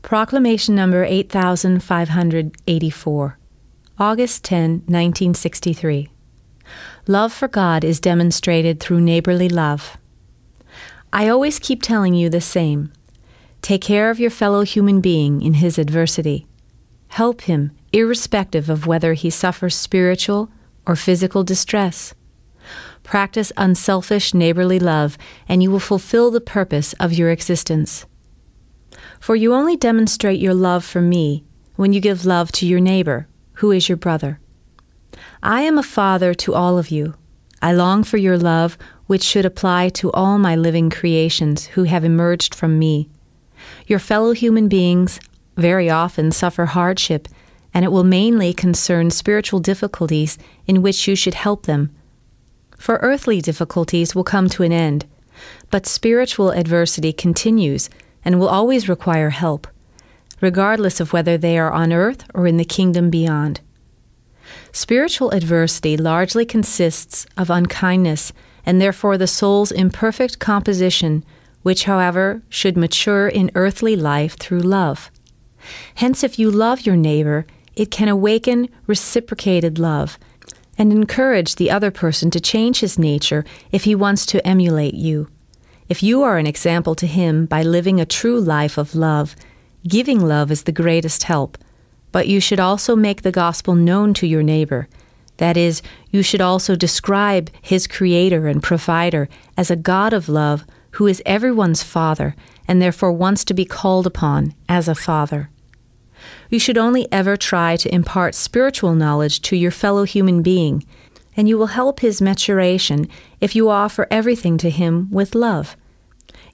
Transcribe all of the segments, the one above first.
Proclamation number 8584, August 10, 1963. Love for God is demonstrated through neighborly love. I always keep telling you the same. Take care of your fellow human being in his adversity. Help him, irrespective of whether he suffers spiritual or physical distress. Practice unselfish neighborly love, and you will fulfill the purpose of your existence. For you only demonstrate your love for me when you give love to your neighbor, who is your brother. I am a father to all of you. I long for your love, which should apply to all my living creations who have emerged from me. Your fellow human beings very often suffer hardship, and it will mainly concern spiritual difficulties in which you should help them. For earthly difficulties will come to an end, but spiritual adversity continues and will always require help, regardless of whether they are on earth or in the kingdom beyond. Spiritual adversity largely consists of unkindness, and therefore the soul's imperfect composition, which, however, should mature in earthly life through love. Hence, if you love your neighbor, it can awaken reciprocated love and encourage the other person to change his nature if he wants to emulate you. If you are an example to him by living a true life of love, giving love is the greatest help. But you should also make the gospel known to your neighbor. That is, you should also describe his creator and provider as a God of love who is everyone's father and therefore wants to be called upon as a father. You should only ever try to impart spiritual knowledge to your fellow human being, and you will help his maturation if you offer everything to him with love.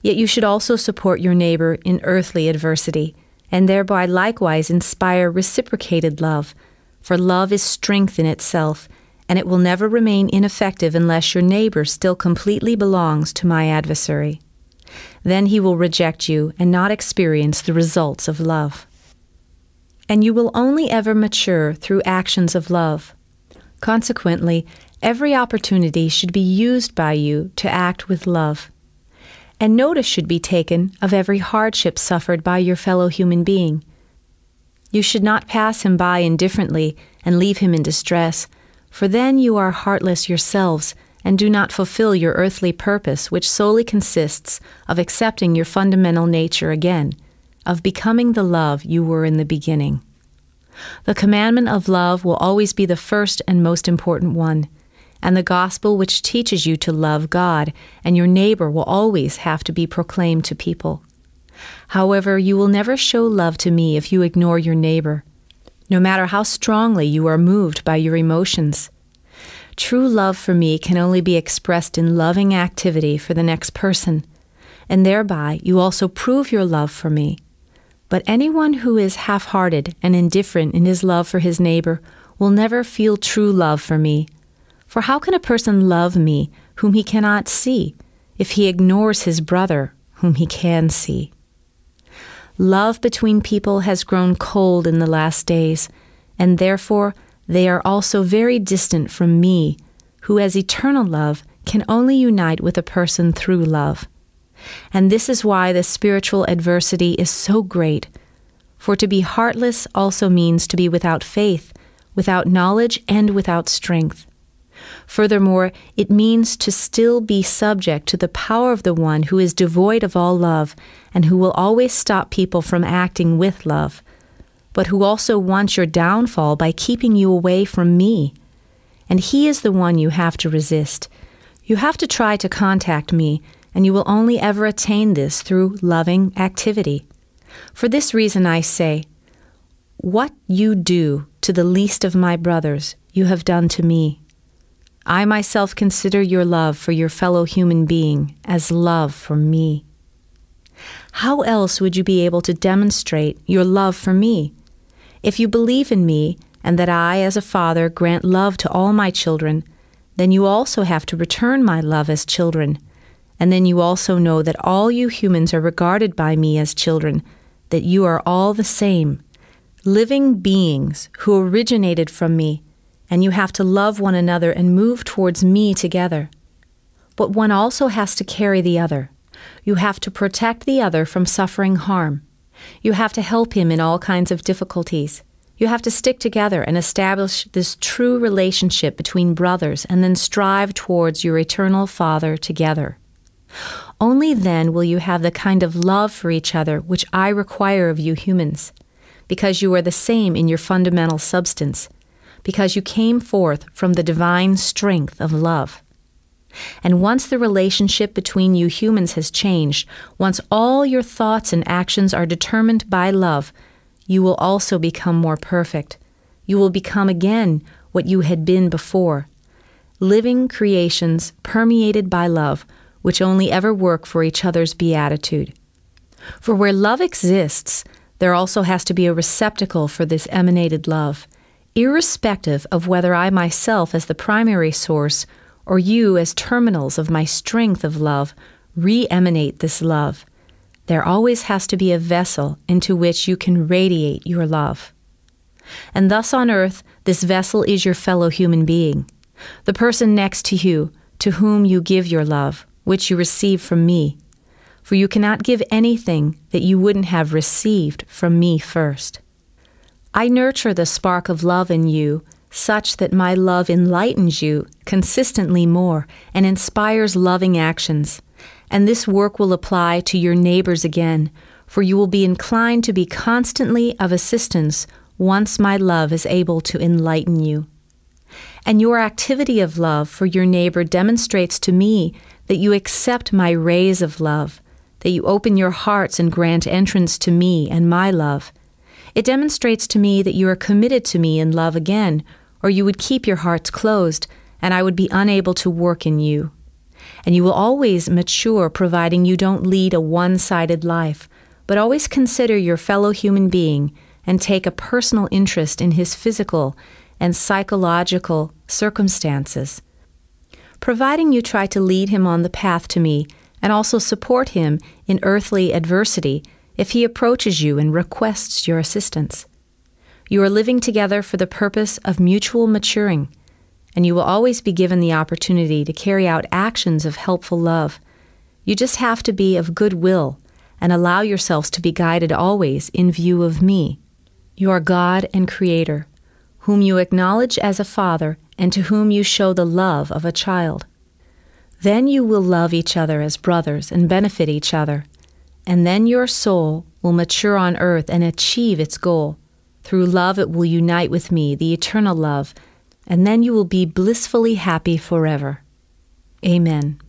Yet you should also support your neighbor in earthly adversity, and thereby likewise inspire reciprocated love, for love is strength in itself, and it will never remain ineffective unless your neighbor still completely belongs to my adversary. Then he will reject you and not experience the results of love. And you will only ever mature through actions of love. Consequently, every opportunity should be used by you to act with love. And notice should be taken of every hardship suffered by your fellow human being. You should not pass him by indifferently and leave him in distress, for then you are heartless yourselves and do not fulfill your earthly purpose, which solely consists of accepting your fundamental nature again, of becoming the love you were in the beginning. The commandment of love will always be the first and most important one, and the gospel which teaches you to love God and your neighbor will always have to be proclaimed to people. However, you will never show love to me if you ignore your neighbor, no matter how strongly you are moved by your emotions. True love for me can only be expressed in loving activity for the next person, and thereby you also prove your love for me. But anyone who is half-hearted and indifferent in his love for his neighbor will never feel true love for me. For how can a person love me whom he cannot see, if he ignores his brother whom he can see? Love between people has grown cold in the last days, and therefore they are also very distant from me, who as eternal love can only unite with a person through love. And this is why the spiritual adversity is so great. For to be heartless also means to be without faith, without knowledge, and without strength. Furthermore, it means to still be subject to the power of the one who is devoid of all love and who will always stop people from acting with love, but who also wants your downfall by keeping you away from me. And he is the one you have to resist. You have to try to contact me, and you will only ever attain this through loving activity. For this reason I say, what you do to the least of my brothers, you have done to me. I myself consider your love for your fellow human being as love for me. How else would you be able to demonstrate your love for me? If you believe in me, and that I, as a father, grant love to all my children, then you also have to return my love as children. And then you also know that all you humans are regarded by me as children, that you are all the same, living beings who originated from me, and you have to love one another and move towards me together. But one also has to carry the other. You have to protect the other from suffering harm. You have to help him in all kinds of difficulties. You have to stick together and establish this true relationship between brothers and then strive towards your eternal Father together. Only then will you have the kind of love for each other which I require of you humans, because you are the same in your fundamental substance, because you came forth from the divine strength of love. And once the relationship between you humans has changed, once all your thoughts and actions are determined by love, you will also become more perfect. You will become again what you had been before, living creations permeated by love, which only ever work for each other's beatitude. For where love exists, there also has to be a receptacle for this emanated love, irrespective of whether I myself as the primary source or you as terminals of my strength of love re-emanate this love. There always has to be a vessel into which you can radiate your love. And thus on earth, this vessel is your fellow human being, the person next to you, to whom you give your love, which you receive from me. For you cannot give anything that you wouldn't have received from me first. I nurture the spark of love in you, such that my love enlightens you consistently more and inspires loving actions. And this work will apply to your neighbors again, for you will be inclined to be constantly of assistance once my love is able to enlighten you. And your activity of love for your neighbor demonstrates to me that you accept my rays of love, that you open your hearts and grant entrance to me and my love. It demonstrates to me that you are committed to me in love again, or you would keep your hearts closed, and I would be unable to work in you. And you will always mature, providing you don't lead a one-sided life, but always consider your fellow human being and take a personal interest in his physical and psychological circumstances. Providing you try to lead him on the path to me and also support him in earthly adversity if he approaches you and requests your assistance. You are living together for the purpose of mutual maturing, and you will always be given the opportunity to carry out actions of helpful love. You just have to be of good will and allow yourselves to be guided always in view of me, your God and Creator, whom you acknowledge as a father and to whom you show the love of a child. Then you will love each other as brothers and benefit each other, and then your soul will mature on earth and achieve its goal. Through love it will unite with me, the eternal love, and then you will be blissfully happy forever. Amen.